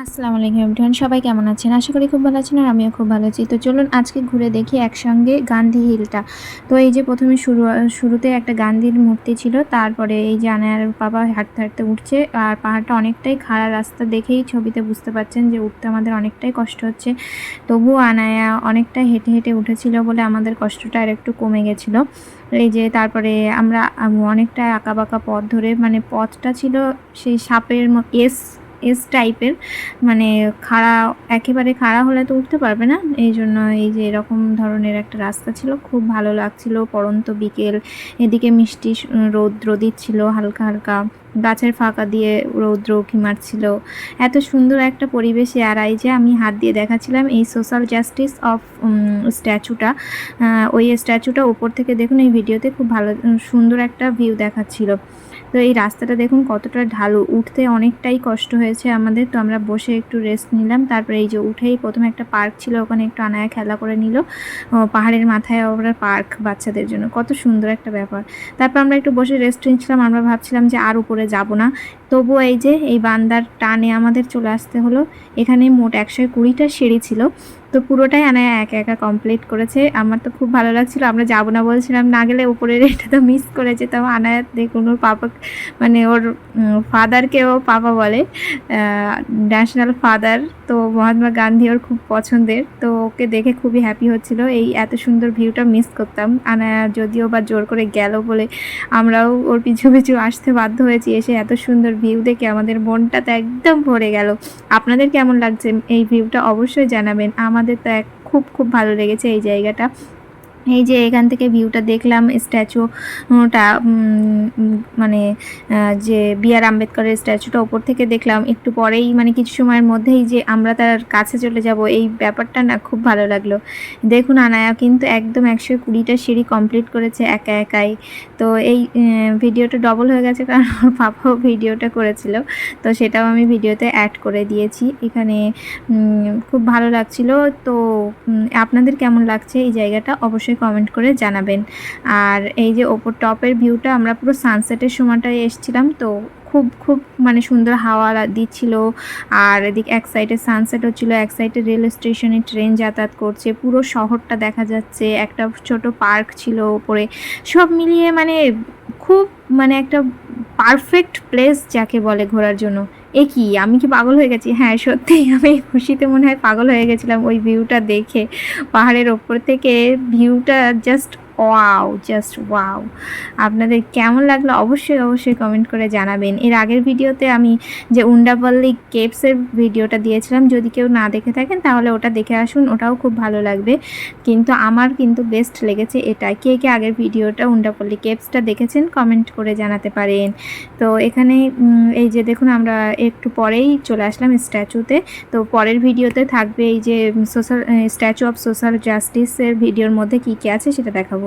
আসসালামু আলাইকুম এভরিওয়ান, সবাই কেমন আছেন? আশা করি খুব ভালো আছেন আর আমিও খুব ভালো আছি। তো চলুন আজকে ঘুরে দেখি একসঙ্গে গান্ধী হিলটা। তো এই যে প্রথমে শুরুতে একটা গান্ধীর মূর্তি ছিল, তারপরে এই যে আনায়ার বাবা হাঁটতে হাঁটতে উঠছে। আর পাহাড়টা অনেকটাই খাড়া, রাস্তা দেখেই ছবিতে বুঝতে পারছেন যে উঠতে আমাদের অনেকটাই কষ্ট হচ্ছে। তবুও আনায়া অনেকটা হেঁটে হেঁটে উঠেছিল বলে আমাদের কষ্টটা আর একটু কমে গেছিলো। এই যে তারপরে আমরা অনেকটা আঁকাবাঁকা পথ ধরে, মানে পথটা ছিল সেই সাপের এস এস টাইপের, মানে খাড়া, একেবারে খাড়া হলে তো উঠতে পারবে না, এই জন্য এই যে এরকম ধরনের একটা রাস্তা ছিল, খুব ভালো লাগছিল। পড়ন্ত বিকেল, এদিকে মিষ্টি রৌদ্র দিচ্ছিল হালকা হালকা, গাছের ফাঁকা দিয়ে রৌদ্র উঁকি মারছিল, এত সুন্দর একটা পরিবেশে। আর এই যে আমি হাত দিয়ে দেখাচ্ছিলাম এই সোশ্যাল জাস্টিস অফ স্ট্যাচুটা, ওই স্ট্যাচুটা উপর থেকে দেখুন, এই ভিডিওতে খুব ভালো সুন্দর একটা ভিউ দেখাচ্ছিল। তো এই রাস্তাটা দেখুন কতটা ঢালু, উঠতে অনেকটাই কষ্ট হয়েছে আমাদের। তো আমরা বসে একটু রেস্ট নিলাম, তারপরে এই যে উঠেই প্রথমে একটা পার্ক ছিল, ওখানে একটু আনায়া খেলা করে নিল। পাহাড়ের মাথায় ওরা পার্ক বাচ্চাদের জন্য, কত সুন্দর একটা ব্যাপার। তারপর আমরা একটু বসে রেস্ট নিচ্ছিলাম, আমরা ভাবছিলাম যে আর উপরে যাব না। তবুও এই যে এই বান্দার টানে আমাদের চলে আসতে হলো। এখানে মোট 120টা সিঁড়ি ছিল, তো পুরোটাই আনায়া একা একা কমপ্লিট করেছে। আমার তো খুব ভালো লাগছিল, আমরা যাবো না বলছিলাম, না গেলে উপরের এটা তো মিস করে যেতাম। আনায়া দেখুন ওর পাপা, মানে ওর ফাদারকে ও পাপা বলে, ন্যাশনাল ফাদার। তো মহাত্মা গান্ধী ওর খুব পছন্দের, তো ওকে দেখে খুবই হ্যাপি হচ্ছিল। এই এত সুন্দর ভিউটা মিস করতাম। আনায়া যদিও বা জোর করে গেল বলে আমরাও ওর পিছু পিছু আসতে বাধ্য হয়েছি। এসে এত সুন্দর ভিউ দেখে আমাদের মনটা তো একদম ভরে গেল। আপনাদের কেমন লাগছে এই ভিউটা অবশ্যই জানাবেন। আমাদের তো খুব খুব ভালো লেগেছে এই জায়গাটা। এই যে এখান থেকে ভিউটা দেখলাম, স্ট্যাচুটা মানে যে বি.আর. আম্বেদকরের স্ট্যাচুটা ওপর থেকে দেখলাম, একটু পরেই মানে কিছু সময়ের মধ্যেই যে আমরা তার কাছে চলে যাব, এই ব্যাপারটা না খুব ভালো লাগলো। দেখুন আনায়া কিন্তু একদম 120টা সিঁড়ি কমপ্লিট করেছে একা একাই। তো এই ভিডিওটা ডবল হয়ে গেছে কারণ ওর পাপাও ভিডিওটা করেছিল, তো সেটাও আমি ভিডিওতে অ্যাড করে দিয়েছি এখানে। খুব ভালো লাগছিল। তো আপনাদের কেমন লাগছে এই জায়গাটা অবশ্যই কমেন্ট করে জানাবেন। আর এই যে ওপর টপের ভিউটা, আমরা পুরো সানসেটের সময়টায় এসেছিলাম, তো খুব খুব মানে সুন্দর হাওয়া দিচ্ছিল। আর এদিকে এক সাইডে সানসেট হচ্ছিল, এক সাইডে রেল স্টেশনে ট্রেন যাতায়াত করছে, পুরো শহরটা দেখা যাচ্ছে, একটা ছোট পার্ক ছিল ওপরে। সব মিলিয়ে মানে খুব, মানে একটা পারফেক্ট প্লেস যাকে বলে ঘোরার জন্য। এ কি, আমি কি পাগল হয়ে গেছি? হ্যাঁ সত্যিই আমি খুশিতে মনে হয় পাগল হয়ে গেছিলাম ওই ভিউটা দেখে। পাহাড়ের ওপর থেকে ভিউটা জাস্ট ওয়াও, জাস্ট ওয়াও। আপনাদের কেমন লাগলো অবশ্যই অবশ্যই কমেন্ট করে জানাবেন। এর আগের ভিডিওতে আমি যে উন্ডাপল্লি কেভসের ভিডিওটা দিয়েছিলাম, যদি কেউ না দেখে থাকেন তাহলে ওটা দেখে আসুন, ওটাও খুব ভালো লাগবে। কিন্তু আমার কিন্তু বেস্ট লেগেছে এটা। কে কে আগের ভিডিওটা উন্ডাপল্লি কেভসটা দেখেছেন কমেন্ট করে জানাতে পারেন। তো এখানে এই যে দেখুন আমরা একটু পরেই চলে আসলাম স্ট্যাচুতে। তো পরের ভিডিওতে থাকবে এই যে সোশ্যাল স্ট্যাচু অফ সোশ্যাল জাস্টিসের ভিডিওর মধ্যে কী কী আছে সেটা দেখাবো।